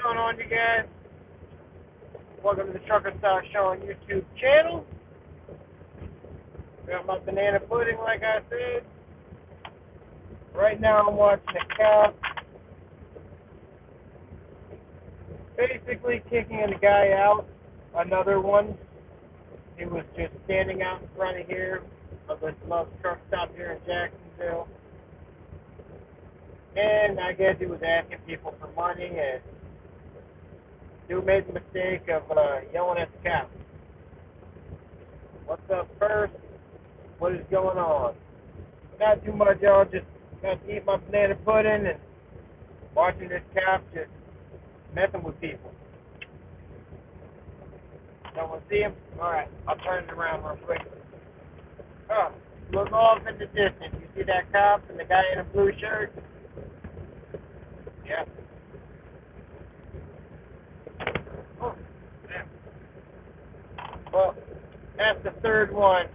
going on, you guys? Welcome to the Trucker Stock Show on YouTube channel. Got my banana pudding, like I said. Right now, I'm watching a cow basically kicking a guy out. Another one. He was just standing out in front of here of this Love truck stop here in Jacksonville. And I guess he was asking people for money, and dude made the mistake of yelling at the cow. What's up first? What is going on? Not too much, y'all. Just got to eat my banana pudding and watching this cop just messing with people. Don't want to see him? Alright, I'll turn it around real quick. Oh, look off in the distance. You see that cop and the guy in a blue shirt? Yeah. Oh, damn. Well, that's the third one.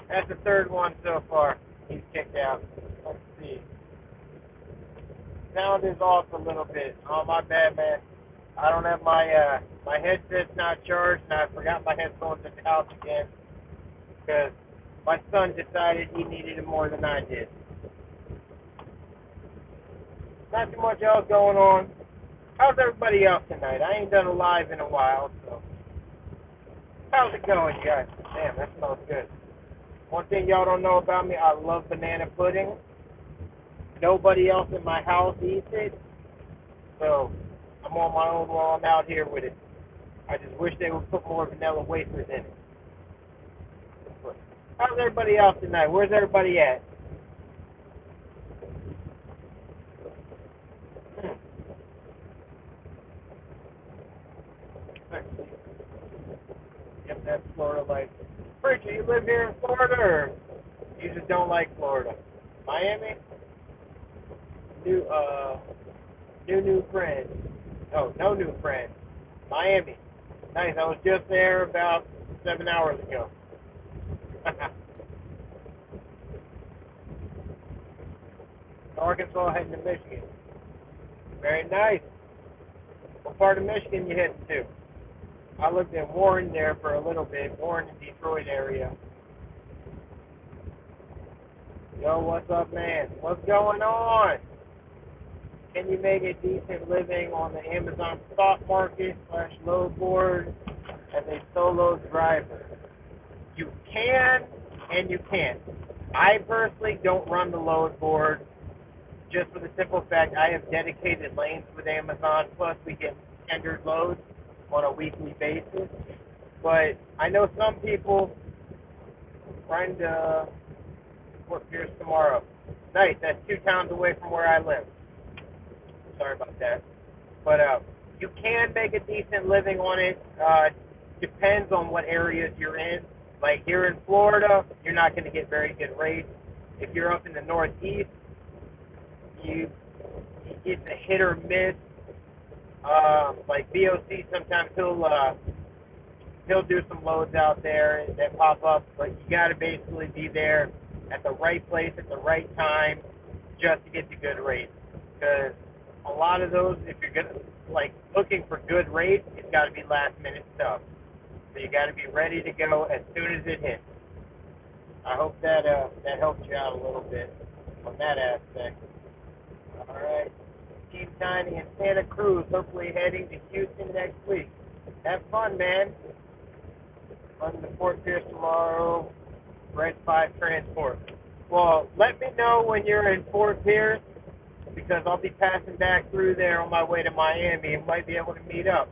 That's the third one so far. He's kicked out. Let's see. Sound is off a little bit. Oh, my bad, man. I don't have my headset's not charged, and I forgot my headphones at the house again because my son decided he needed it more than I did. Not too much else going on. How's everybody else tonight? I ain't done a live in a while, so how's it going, you guys? Damn, that smells good. One thing y'all don't know about me, I love banana pudding. Nobody else in my house eats it, so I'm on my own while I'm out here with it. I just wish they would put more vanilla wafers in it. But how's everybody else tonight? Where's everybody at? Yep, that's Florida life. Preacher, you live here in Florida, or you just don't like Florida? Miami? New friends. Oh, no new friends. Miami. Nice. I was just there about 7 hours ago. Arkansas heading to Michigan. Very nice. What part of Michigan you heading to? I lived in Warren there for a little bit. Warren and Detroit area. Yo, what's up, man? What's going on? Can you make a decent living on the Amazon stock market / load board as a solo driver? You can and you can't. I personally don't run the load board just for the simple fact I have dedicated lanes with Amazon, plus we get tendered loads on a weekly basis. But I know some people trying to Fort Pierce tomorrow. Nice, that's 2 towns away from where I live. Sorry about that. But you can make a decent living on it. Depends on what areas you're in. Like here in Florida, you're not going to get very good rates. If you're up in the Northeast, it's a hit or miss. Like BOC, sometimes he'll do some loads out there that pop up, but you got to basically be there at the right place at the right time just to get the good rates. Because a lot of those, if you're gonna like looking for good rates, it's got to be last minute stuff. So you got to be ready to go as soon as it hits. I hope that that helps you out a little bit on that aspect. All right. Team Tiny and Santa Cruz, hopefully heading to Houston next week. Have fun, man. Run to Fort Pierce tomorrow. Red 5 transport. Well, let me know when you're in Fort Pierce because I'll be passing back through there on my way to Miami and might be able to meet up.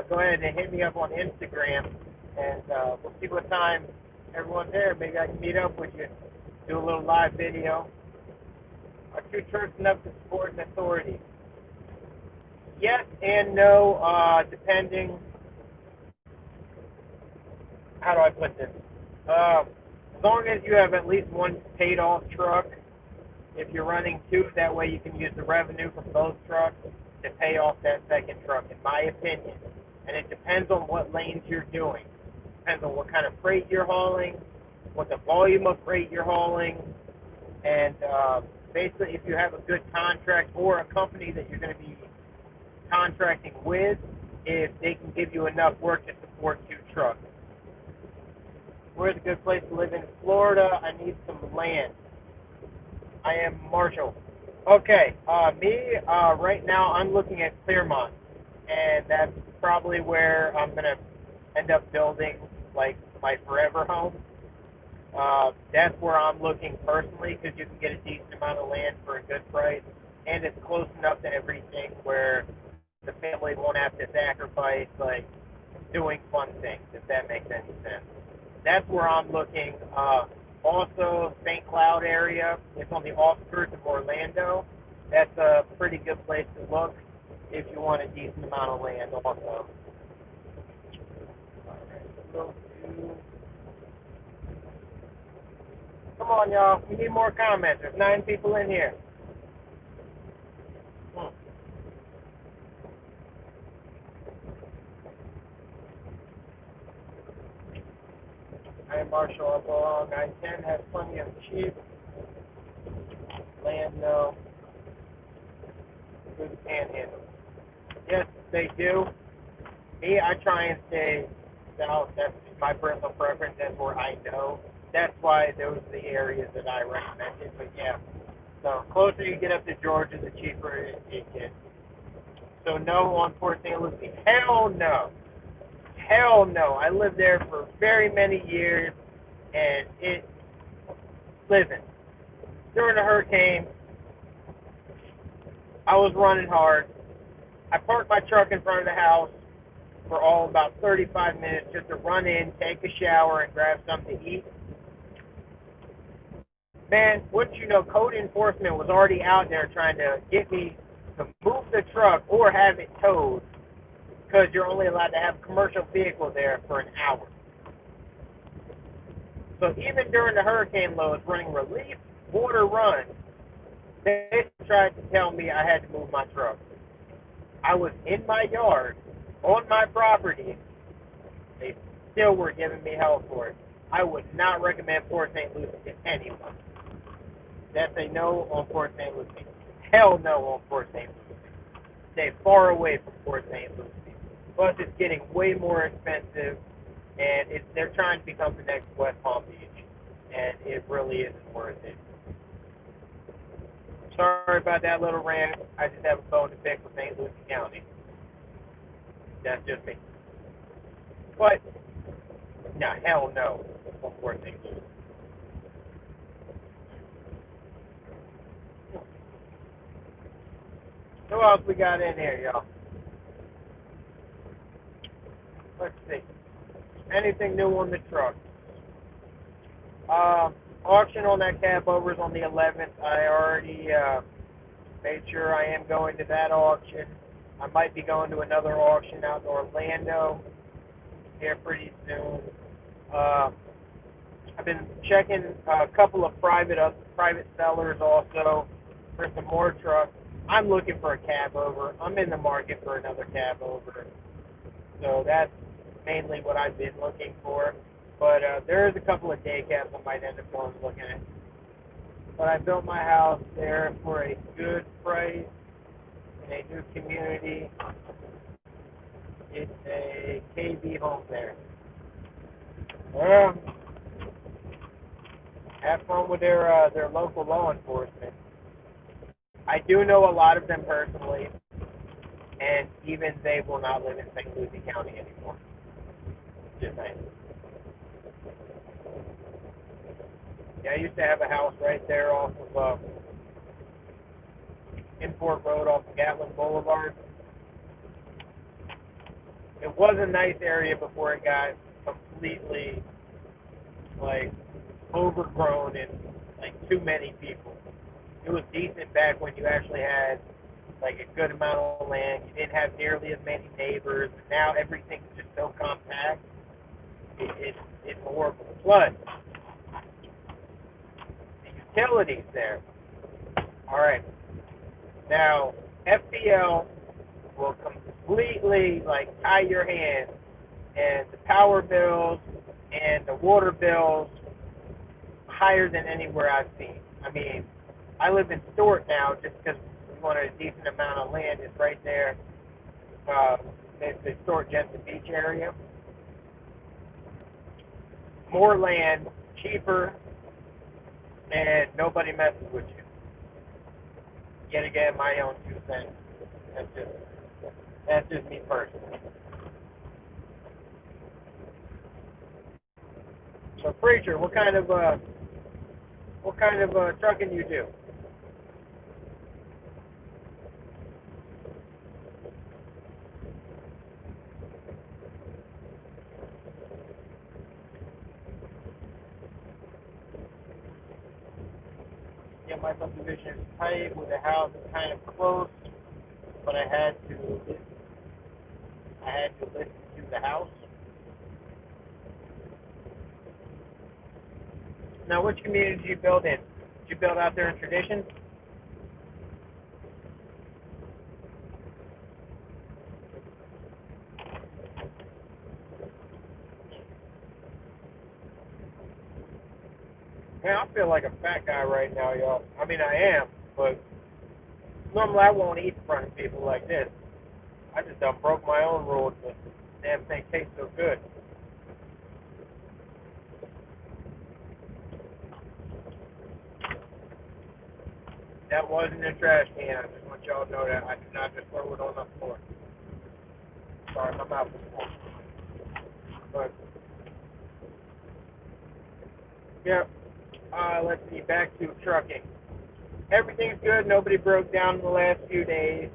Go ahead and hit me up on Instagram, and we'll see what time everyone's there. Maybe I can meet up with you, do a little live video. Are 2 trucks enough to support an authority? Yes and no, depending. How do I put this? As long as you have at least one paid-off truck, if you're running 2, that way you can use the revenue from both trucks to pay off that second truck, in my opinion. And it depends on what lanes you're doing. Depends on what kind of freight you're hauling, what the volume of freight you're hauling, and basically, if you have a good contract or a company that you're going to be contracting with, if they can give you enough work to support 2 trucks. Where's a good place to live in Florida? I need some land. I am Marshall. Okay, right now I'm looking at Clearmont, and that's probably where I'm gonna end up building like my forever home. That's where I'm looking personally because you can get a decent amount of land for a good price, and it's close enough to everything where the family won't have to sacrifice like doing fun things, if that makes any sense. That's where I'm looking. Also, St. Cloud area. It's on the outskirts of Orlando. That's a pretty good place to look if you want a decent amount of land also. All right, go to... Come on, y'all. We need more comments. There's 9 people in here. I am Marshall up along I-10 has plenty of cheap land, though. Good panhandle. Yes, they do. Me, I try and stay south. That's my personal preference. That's where I know. That's why those are the areas that I recommended. But yeah, so closer you get up to Georgia, the cheaper it gets. So no on Port St. Lucie. Hell no. Hell no. I lived there for very many years, and listen, during the hurricane, I was running hard. I parked my truck in front of the house for all about 35 minutes just to run in, take a shower, and grab something to eat. Man, wouldn't you know, code enforcement was already out there trying to get me to move the truck or have it towed because you're only allowed to have a commercial vehicle there for an hour. So even during the hurricane lows, running relief water runs, they tried to tell me I had to move my truck. I was in my yard, on my property. They still were giving me hell for it. I would not recommend Port St. Lucie to anyone. That's a no on Port St. Lucie. Hell no on Port St. Lucie. Stay far away from Port St. Lucie. Plus, it's getting way more expensive, and they're trying to become the next West Palm Beach, and it really isn't worth it. Sorry about that little rant. I just have a bone to pick with St. Lucie County. That's just me. But, no, hell no on Port St. Lucie. Who else we got in here, y'all? Let's see. Anything new on the truck? Auction on that cab over is on the 11th. I already made sure I am going to that auction. I might be going to another auction out in Orlando here pretty soon. I've been checking a couple of private sellers also for some more trucks. I'm looking for a cab over. I'm in the market for another cab over. So that's mainly what I've been looking for. But there is a couple of day cabs I might end up going looking at. But I built my house there for a good price in a new community. It's a KB home there. Have fun with their local law enforcement. I do know a lot of them personally, and even they will not live in St. Lucie County anymore. Just saying. Yeah, I used to have a house right there off of Import Road off of Gatlin Boulevard. It was a nice area before it got completely like overgrown and like too many people. It was decent back when you actually had like a good amount of land. You didn't have nearly as many neighbors. And now everything's just so compact. It's horrible. Plus, the utilities there. All right. Now, FPL will completely like tie your hands, and the power bills and the water bills higher than anywhere I've seen. I mean, I live in Stewart now just because we wanted a decent amount of land. It's right there. It's the Stewart Jensen Beach area. More land, cheaper, and nobody messes with you. Yet again, my own 2 cents. That's just that's just me personally. So, preacher, what kind of trucking you do? Yeah, my subdivision is tight with the house is kind of close, but I had to listen to the house. Now, which community did you build in? Did you build out there in Tradition? Man, I feel like a fat guy right now, y'all. I mean, I am, but normally I won't eat in front of people like this. I just done broke my own rules. The damn thing tastes so good. That wasn't a trash can. I just want y'all to know that. I did not just throw it on the floor. Sorry, my mouth was full. But, yeah, let's see. Back to trucking. Everything's good. Nobody broke down in the last few days.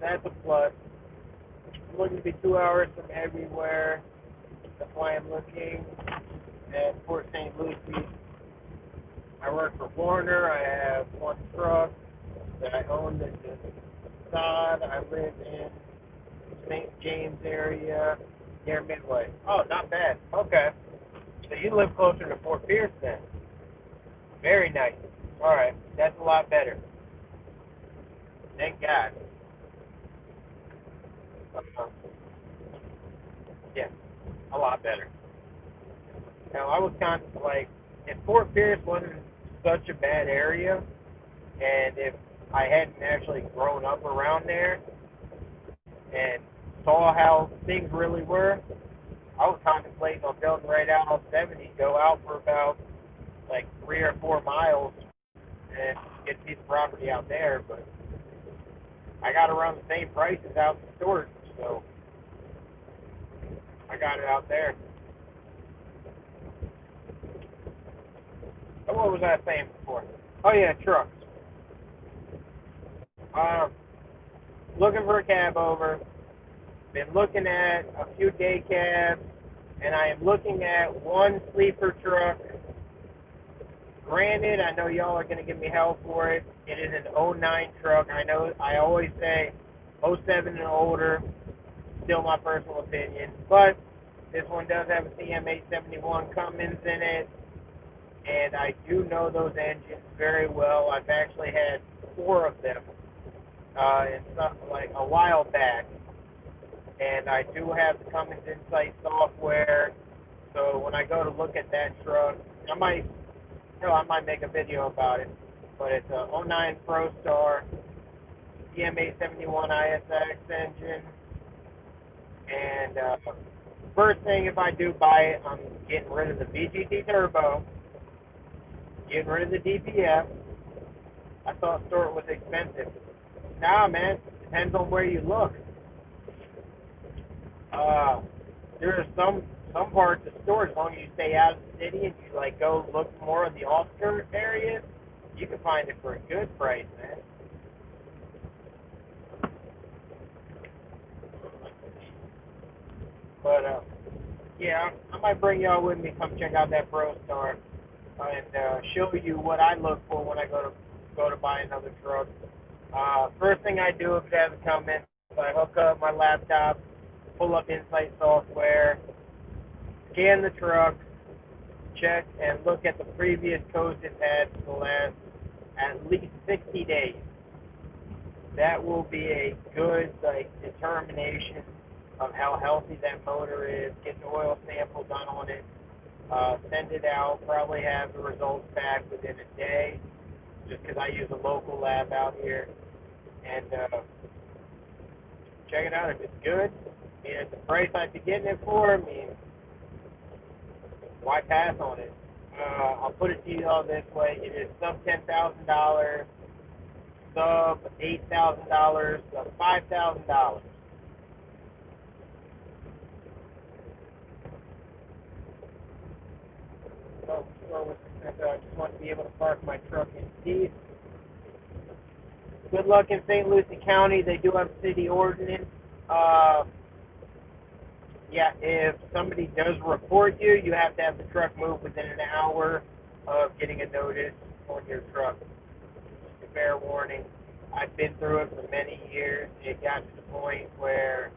That's a plus. I'm looking to be 2 hours from everywhere. That's why I'm looking at Port St. Lucie. I work for Warner. I have one truck that I own that's in Sod. I live in St. James area near Midway. Oh, not bad. Okay. So you live closer to Fort Pierce then. Very nice. All right. That's a lot better. Thank God. Uh, yeah, a lot better. Now, I was kind of like, if Fort Pierce wasn't such a bad area, and if I hadn't actually grown up around there and saw how things really were, I was contemplating on building right out on 70, go out for about like 3 or 4 miles and get a piece of property out there. But I got around the same prices out in Stewart, so I got it out there. And what was I saying before? Oh yeah, trucks. Um, looking for a cab over. Been looking at a few day cabs, and I am looking at one sleeper truck. Granted, I know y'all are going to give me hell for it. It is an '09 truck. I know I always say '07 and older, still my personal opinion. But this one does have a CM871 Cummins in it, and I do know those engines very well. I've actually had 4 of them in some, like a while back, and I do have the Cummins Insight software. So when I go to look at that truck, I might, hell, I might make a video about it. But it's a '09 ProStar CM871 ISX engine, and first thing if I do buy it, I'm getting rid of the VGT turbo, getting rid of the DPF. I thought Stewart was expensive. Nah, man, depends on where you look. Uh, there are some parts of Stewart, as long as you stay out of the city and you like go look more in the outskirts areas, you can find it for a good price, man. But yeah, I might bring y'all with me. Come check out that ProStar and show you what I look for when I go to buy another truck. First thing I do if it hasn't come in, is I hook up my laptop, pull up Insight software, scan the truck, check and look at the previous codes it's had for the last at least 60 days. That will be a good like determination of how healthy that motor is. Get the oil sample done on it, send it out. Probably have the results back within a day. just because I use a local lab out here. And check it out if it's good. And the price I'd be getting it for, I mean, why pass on it? I'll put it to you all this way: it is sub $10,000, sub $8,000, sub $5,000. So I just want to be able to park my truck in peace. Good luck in St. Lucie County. They do have city ordinance. Uh, yeah, if somebody does report you, you have to have the truck moved within an hour of getting a notice on your truck. Just a fair warning. I've been through it for many years. It got to the point where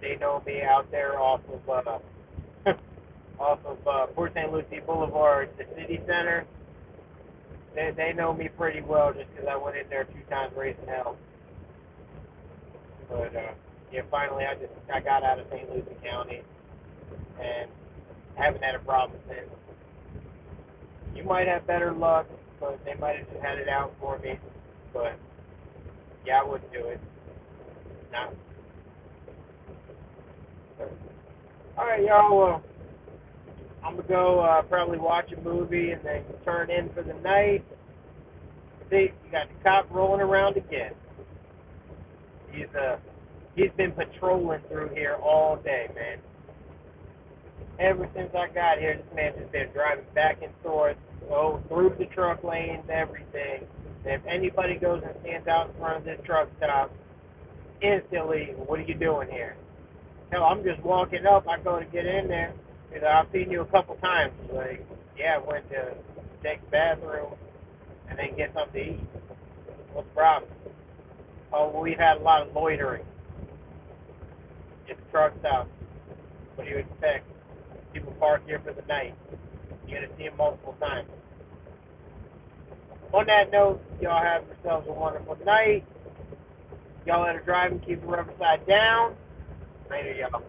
they know me out there off of Port St. Lucie Boulevard, the city center. They know me pretty well just because I went in there 2 times raising hell. But yeah, finally I got out of St. Lucie County and haven't had a problem since. You might have better luck, but they might have just had it out for me. But yeah, I wouldn't do it. Not. All right, y'all. Well, I'm gonna go probably watch a movie and then turn in for the night. See, you got the cop rolling around again. He's he's been patrolling through here all day, man. Ever since I got here, this man has been driving back and forth, through the truck lanes, everything. And if anybody goes and stands out in front of this truck stop, instantly, what are you doing here? Hell, I'm just walking up. I go to get in there. You know, I've seen you a couple times. Like, yeah, I went to take the bathroom and then get something to eat. What's the problem? Oh, well, we've had a lot of loitering. It's a truck stop. What do you expect? People park here for the night. You're going to see them multiple times. On that note, y'all have yourselves a wonderful night. Y'all that are driving, keep the rubber side down. Later, y'all.